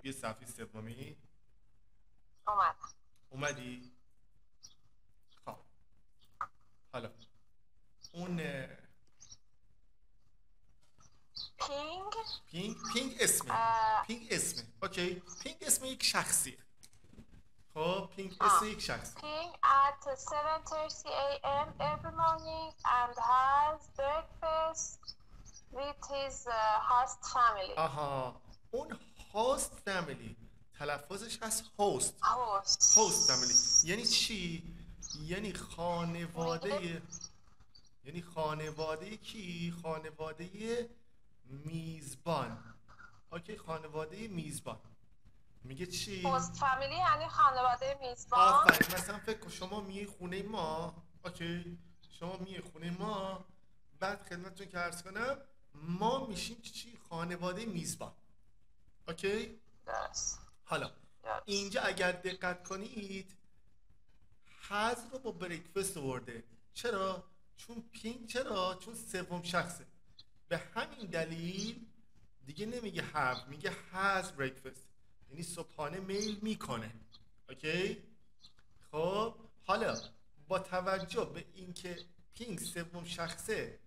توی صفحه سومی اومدم. اومدی؟ خب حالا اون پینگ پینگ اسمه. پینگ اسمه. اوکی، پینگ اسم یک شخصیه. خب پینگ اسم یک شخص. Ping at 7:30 a.m. every morning and has breakfast with his host family. آها، اون هاست فامیلی تلفظش هست هاست. Host. هاست فامیلی یعنی چی؟ یعنی خانواده کی؟ خانواده میزبان. اوکی، خانواده میزبان. میگه چی؟ هاست فامیلی یعنی خانواده میزبان. آفرین. مثلا فکر کن شما میای خونه ما. اوکی، شما میای خونه ما، بعد خدمتتون که عرض کنم ما میشیم چی؟ خانواده میزبان. اوکی؟ درست. حالا اینجا اگر دقت کنید هز رو با بریکفست آورده. چرا؟ چون پینگ، چرا؟ چون سوم شخصه. به همین دلیل دیگه نمیگه have، میگه has breakfast، یعنی صبحانه میل میکنه. اوکی؟ خب حالا با توجه به اینکه پینگ سوم شخصه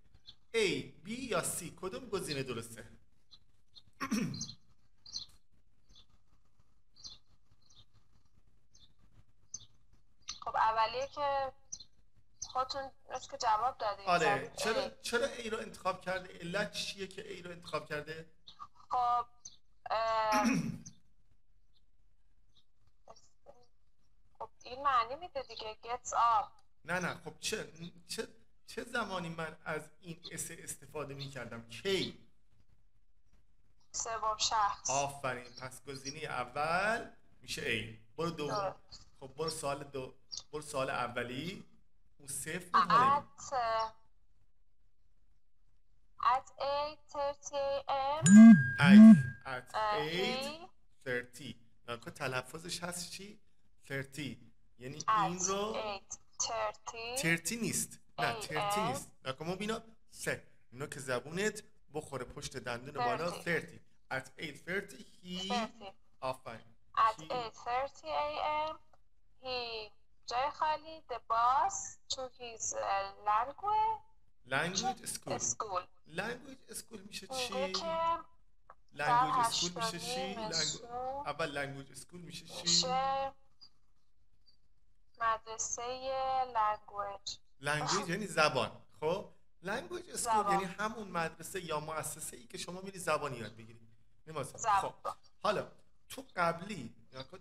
A، B یا C کدوم گزینه درسته؟ خب اولیه که خودتون که جواب دادید. آره. چرا A رو انتخاب کرده؟ علت چیه که A رو انتخاب کرده؟ خب خب این معنی میده دیگه gets up. نه خب چه زمانی من از این اس استفاده می کردم؟ کی؟ سوم شخص. آفرین. پس گزینه اول میشه A. برو دوم. خب برو سوال اولی. اون صفر بود. حالا at 8:30 a.m. at 8:30 نکن تلفظش هست چی؟ 30. یعنی این رو 30 نیست. نه 30 نیست. نکن مبینا سه اینا که زبونت بخوره پشت دندون بالا. 30 at 8:30 he آفرین at 8:30 a.m. he جای خالی the bus to his language school. language school میشه چی؟ language school میشه چی؟ اول language school میشه چی؟ میشه مدرسه language یعنی زبان. خب language school یعنی همون مدرسه یا مؤسسه ای که شما میری زبان یاد بگیری. خب حالا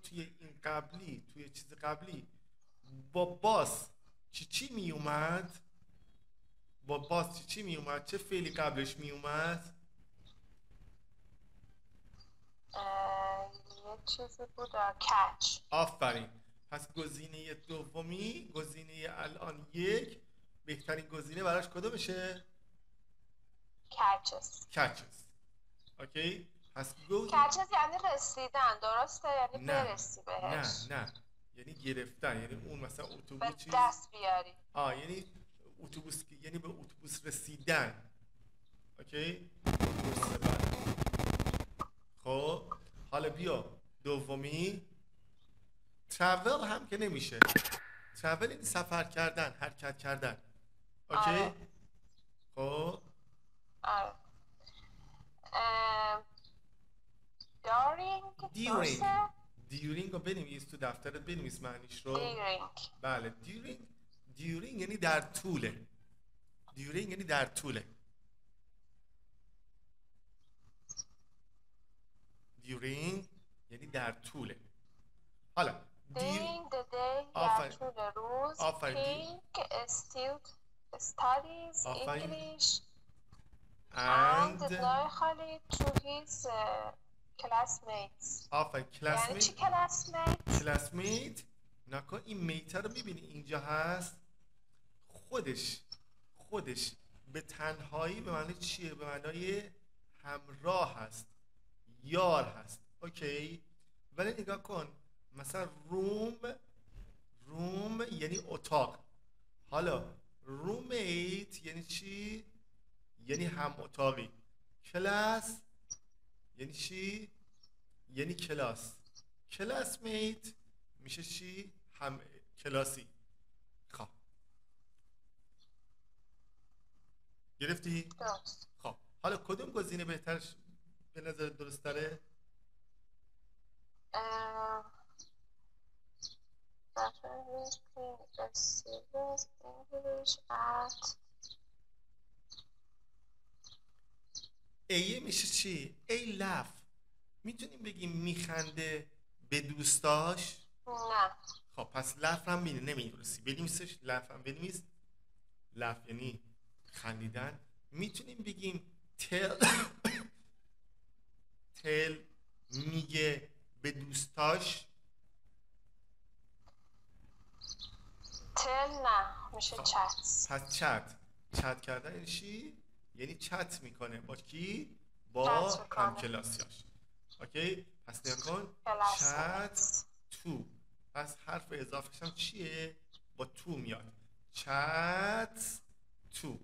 توی این قبلی، توی چیز قبلی با باس چی می اومد؟ با باس چی می اومد؟ چه فعلی قبلش می اومد؟ یه چیزی بود catch. آفرین. پس گزینه دومی، گزینه الان یک، بهترین گزینه براش کدومشه؟ catches. اوکی؟ پس catches یعنی رسیدن، درسته؟ یعنی برسی بهش. نه یعنی گرفتن، یعنی اون مثلا اتوبوس به دست بیاری. یعنی اتوبوس، یعنی به اتوبوس رسیدن. اوکی؟ خب حالا بیا دومی. travel هم که نمیشه. travel یعنی سفر کردن، حرکت کردن. اوکی؟ خب during رو بنویس تو دفترت، بنویس معنیش رو. بله during یعنی در طوله. during یعنی در طوله. during یعنی در طوله. حالا during the day در طول روز Pink still studies English and جای خالی to his classmates. یعنی چی classmate؟ نکن این میتر رو میبینی اینجا هست. خودش به تنهایی به معنی چیه؟ به معنای همراه هست، یار هست. اوکی؟ ولی نگاه کن مثلا روم یعنی اتاق. حالا رومیت یعنی چی؟ یعنی هم اتاقی. کلاس یعنی چی؟ یعنی کلاس. کلاسمیت میشه چی؟ هم کلاسی. خب گرفتی؟ درست. خب حالا کدوم گزینه بهتر به نظر درست داره؟ ایه میشه چی؟ ای لف. میتونیم بگیم میخنده به دوستاش؟ نه. خب پس لف هم نمیدونستی بنویسش. لف هم بنویس. لف یعنی خندیدن. میتونیم بگیم تل تل میگه به دوستاش؟ تل نه، میشه خب. چت. پس چت کردن یعنی چی؟ یعنی چت میکنه با کی؟ چت با میکنه. همکلاسیاش. اوکی پس نکن چت کلاس. تو. پس حرف اضافهش هم چیه؟ با تو میاد. چت تو.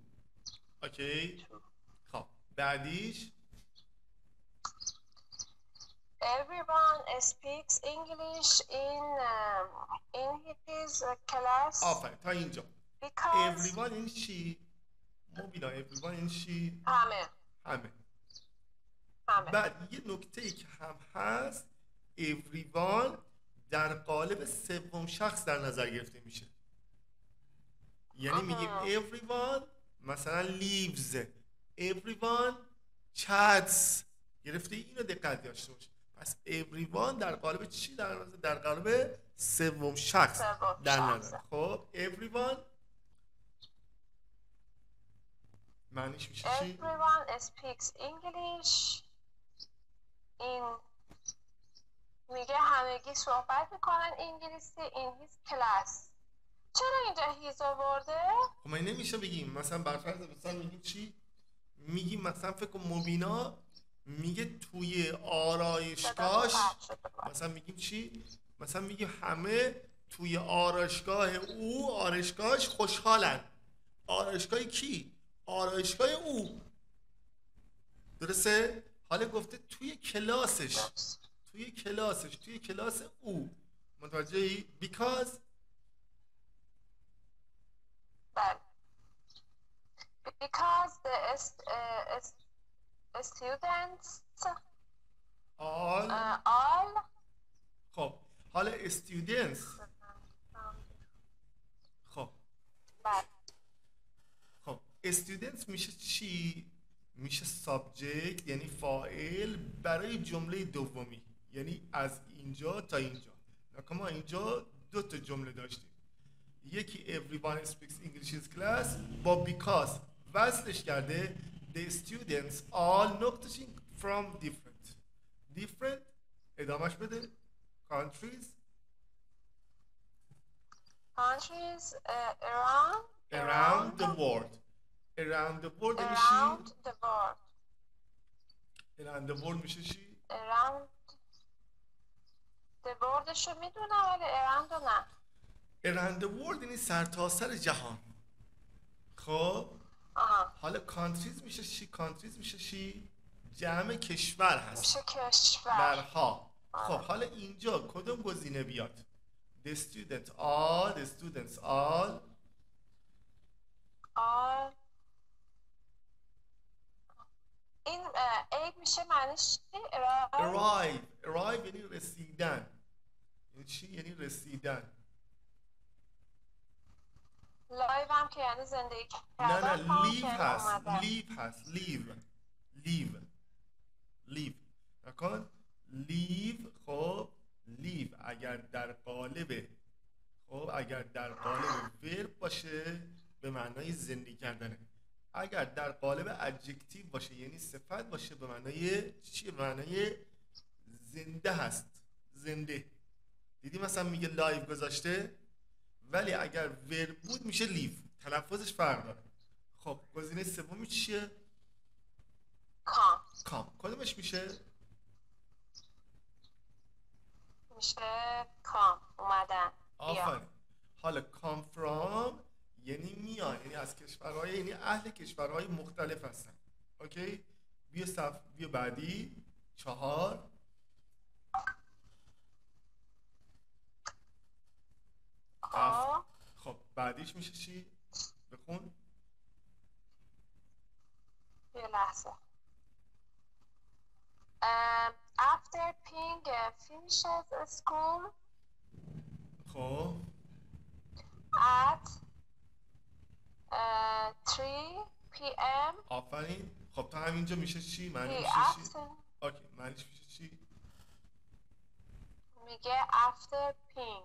اوکی خب بعدیش Everyone speaks English in his class آفرین تا اینجا. because everyone این چی؟ مبینا everyone این چی؟ همه. بعد یه نکته ای که هم هست everyone در قالب سوم شخص در نظر گرفته میشه. یعنی میگیم everyone مثلا leaves everyone chats. گرفته؟ اینو دقت داشته باش. پس everyone در قالب چی در نظر؟ در قالب سوم شخص در نظر. خب everyone معنیش میشه چی؟ everyone speaks English in میگه همگی صحبت میکنن انگلیسی in his class. چرا اینجا هیز آورده؟ خب من نمیشه بگیم مثلا برفرض مثلا میگیم چی؟ میگیم مثلا فکر کن مبینا میگه توی آرایشگاهش مثلا میگیم چی؟ مثلا میگیم همه توی آرایشگاهش خوشحالن. آرایشگاه کی؟ آرایشگاه او. درسته؟ حالا گفته توی کلاسش. توی کلاس او. متوجهی؟ because because the students all خب حالا students خب students میشه چی؟ میشه subject یعنی فاعل برای جمله دومی. یعنی از اینجا تا اینجا. ما اینجا دو تا جمله داشتیم. یکی everyone speaks English in class با because وصلش کرده the students all نقطش from different ادامهش بده countries around the world. around the world میشه چی؟ around the world میشه چی؟ around the world شو میدونم ولی around نه. around the world یعنی سرتاسر جهان. خب حالا countries میشه چی؟ countries میشه چی؟ جمع کشور هست. میشه کشورها. خب حالا اینجا کدوم گزینه بیاد؟ the students all این aid میشه معنیش چی؟ arrive یعنی رسیدن. یعنی چی؟ یعنی رسیدن. لایو هم که یعنی زندگی نه لیو هست. لیو نکن لیو. خب لیو اگر در قالب ورب باشه به معنای زندگی کردنه. اگر در قالب ادجکتیو باشه یعنی صفت باشه به معنای چیه؟ به معنای زنده هست. زنده. دیدی مثلا میگه لایو گذاشته ولی اگر ورب بود میشه لیو. تلفظش فرق داره. خب گزینه سومی چیه؟ کام. کدومش میشه؟ میشه کام اومدن. آفرین. حالا کام فرام یعنی میان. یعنی از کشورهای یعنی اهل کشورهای مختلف هستن. اوکی؟ بیا بعدی 4 بعدیش میشه چی؟ بخون. یه لحظه. After Ping finishes school خب at 3 p.m. آفرین. خب تا همینجا میشه چی؟ معنی he میشه چی؟ after اوکی معنیش میشه چی؟ میگه after Ping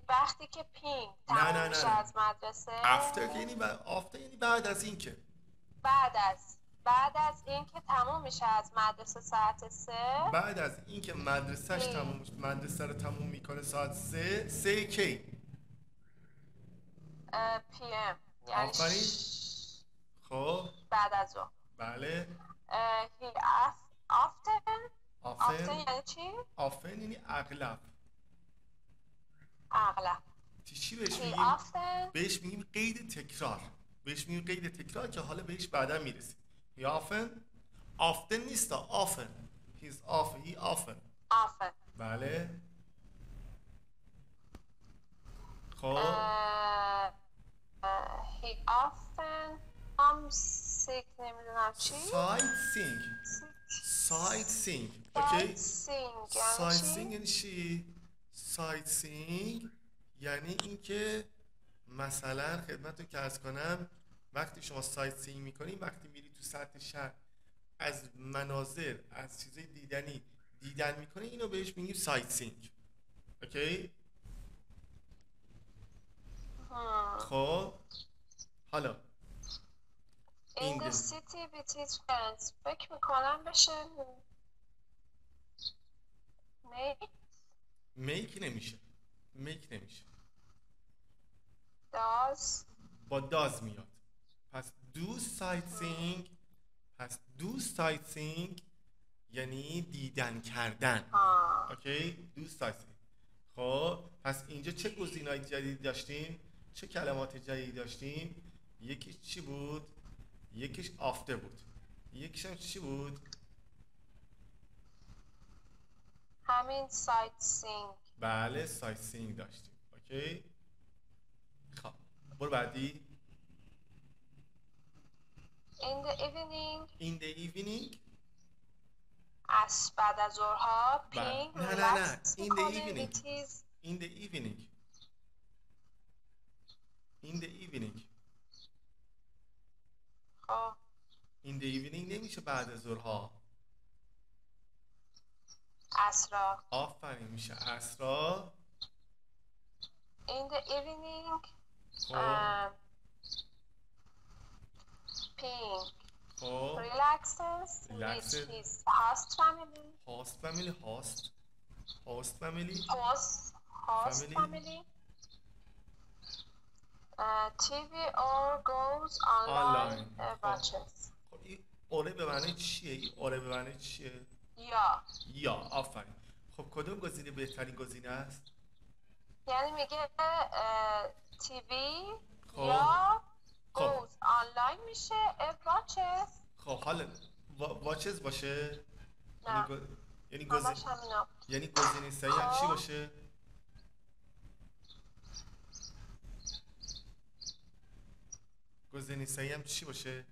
وقتی که پینگ نه تموم نه نه میشه نه. از مدرسه افتر یعنی آفتر یعنی بعد از این که بعد از اینکه تموم میشه از مدرسه ساعت 3 بعد از این که مدرسهش تموم میشه، مدرسه رو تموم میکنه ساعت 3 کی؟ PM یعنی آفرین. خب بعد از ظهر. بله. he often آفن یعنی چی؟ آفن یعنی اغلب. اغلب. چی بهش he میگیم؟ often بهش میگیم قید تکرار. بهش میگیم قید تکرار که حالا بهش بعدا میرسیم. he often نیست often. he often. بله. خب he often comes sick نمیدونم چی sightseeing اوکی. sightseeing یعنی چی؟ sightseeing یعنی اینکه مثلا خدمتتون که عرض کنم وقتی شما sightseeing میکنی، وقتی میری تو سطح شهر از مناظر از چیزای دیدنی دیدن میکنی، اینو بهش میگیم sightseeing. اوکی. خب حالا in the city with his friends فکر میکنم بشه make نمیشه. با does میاد. پس do sightseeing یعنی دیدن کردن. اوکی. do sightseeing. خب پس اینجا چه گزینه‌های جدید داشتیم؟ چه کلمات جدیدی داشتیم؟ یکیش چی بود؟ یکیش after بود. یکیش هم چی بود؟ همین sightseeing. بله sightseeing داشتیم. اوکی. خب برو بعدی. in the evening از بعد از ظهرها پینگ نه in the evening نمیشه بعد از ظهرها. عصرا. آفرین میشه عصرا. in the evening Ping relaxes with his host family. TV or goes online watches. خب این اوره به معنی چیه؟ یا آفرین. خب کدوم گزینه بهترین گزینه است؟ یعنی میگه تیوی یا goes online میشه watches. خب حالا watches باشه؟ یعنی گزینه صحیح چی باشه؟ گزینه صحیح هم چی باشه؟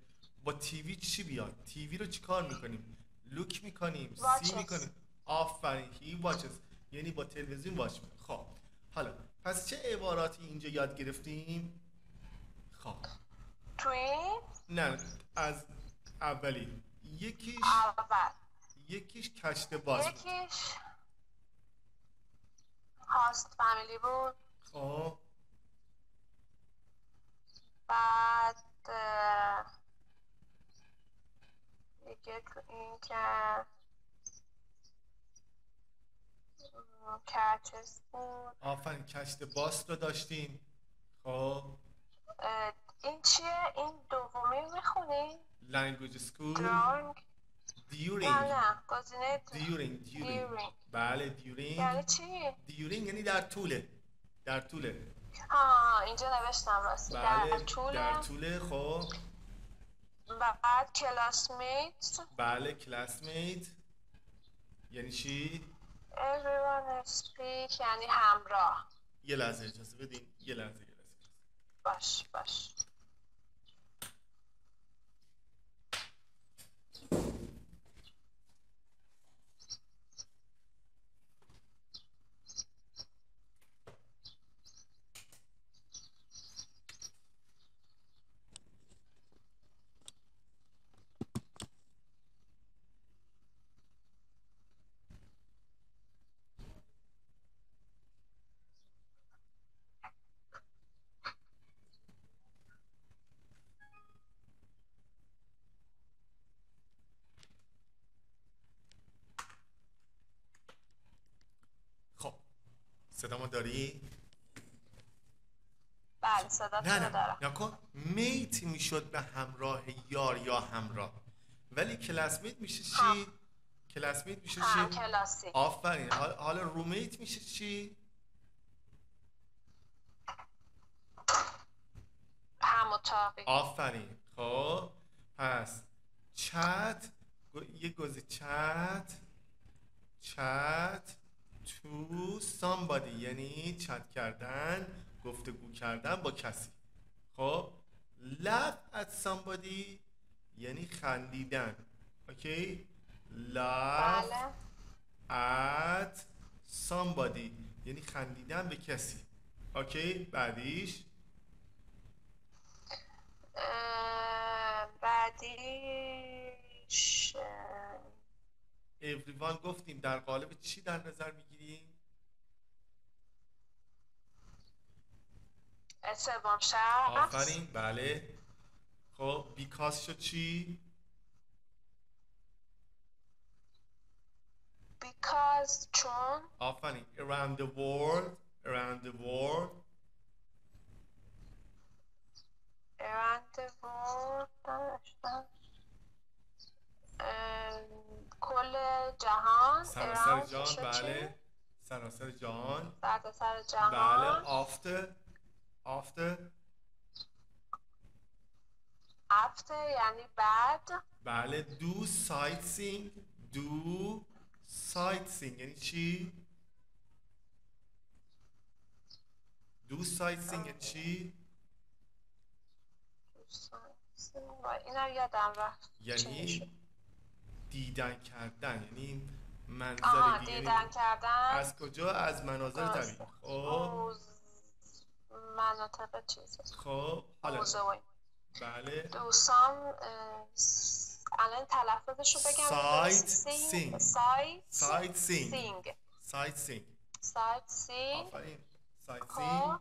با تیوی چی بیاد؟ تیوی رو چی کار میکنیم؟ لوک میکنیم؟ سی میکنیم؟ آفرین. هی watches یعنی با تلویزیون واچ میکنیم. خب حالا پس چه عباراتی اینجا یاد گرفتیم؟ خب نه از اولی. یکیش کشت باز بود. یکیش هاست فامیلی بود. خب بعد دیگه این که کچس بود. آفرین کشت باز رو داشتیم. خب این چیه؟ این دومی میخونی؟ language school during. نه گزینه during. بله during یعنی چی؟ during یعنی در طوله. اینجا نوشتم راستی. بله در طوله. خب بعد classmates. بله classmate یعنی چی؟ everyone speak یعنی همراه. یه لحظه اجازه بدین. باش. خب صدامو داری؟ بله صداتون رو دارم. نکن میت میشد به همراه یار یا همراه، ولی کلاسمیت میشه چی؟ کلاسمیت میشه چی؟ کلاسی. آفرین. حالا رومیت میشه چی؟ هم اتاقی. آفرین. خب پس چت، یه گزی چت to somebody یعنی چت کردن، گفتگو کردن با کسی. خب laugh at somebody یعنی خندیدن. اوکی؟ laugh بله. at somebody یعنی خندیدن به کسی. اوکی؟ بعدیش بعدیش everyone گفتیم در قالب چی در نظر میگیریم؟ سوم شخص. آفرین. بله. خب because شد چی؟ because چون. آفرین. around the world around the world کل جهان. سراسر جهان. بله سراسر جهان. سراسر جهان. بله after یعنی بعد. بله do sightseeing یعنی چی؟ do sightseeing یعنی چی؟ اینم یادم رفت. یعنی دیدن کردن، یعنی منظر دیدن کردن. از کجا؟ از مناظر طبیعی. خب مناطق چیزی. خب حالا بله دوستان الان تلفظش رو بگم. sightseeing. آفرین. خب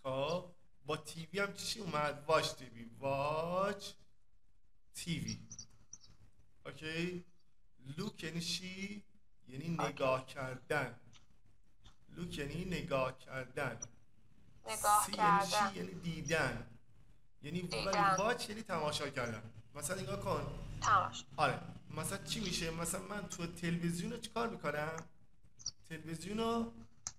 خب با تیوی هم چی اومد؟ watch TV. اوکی؟ look یعنی چی؟ یعنی نگاه کردن. look یعنی نگاه کردن. یعنی چی؟ یعنی دیدن. ولی watch یعنی تماشا کردن. مثلا نگاه کن. تماشا. آره مثلا چی میشه؟ مثلا من تو تلویزیون رو چیکار میکنم؟ تلویزیون رو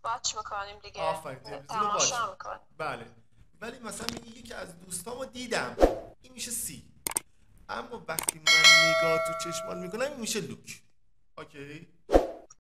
واچ میکنیم دیگه. آفرین. تلویزیون رو تماشا میکنیم. بله. ولی مثلا میگه یکی از دوستامو دیدم، این میشه سی. اما وقتی من نگاه تو چشمان میکنم این میشه لوک. اوکی؟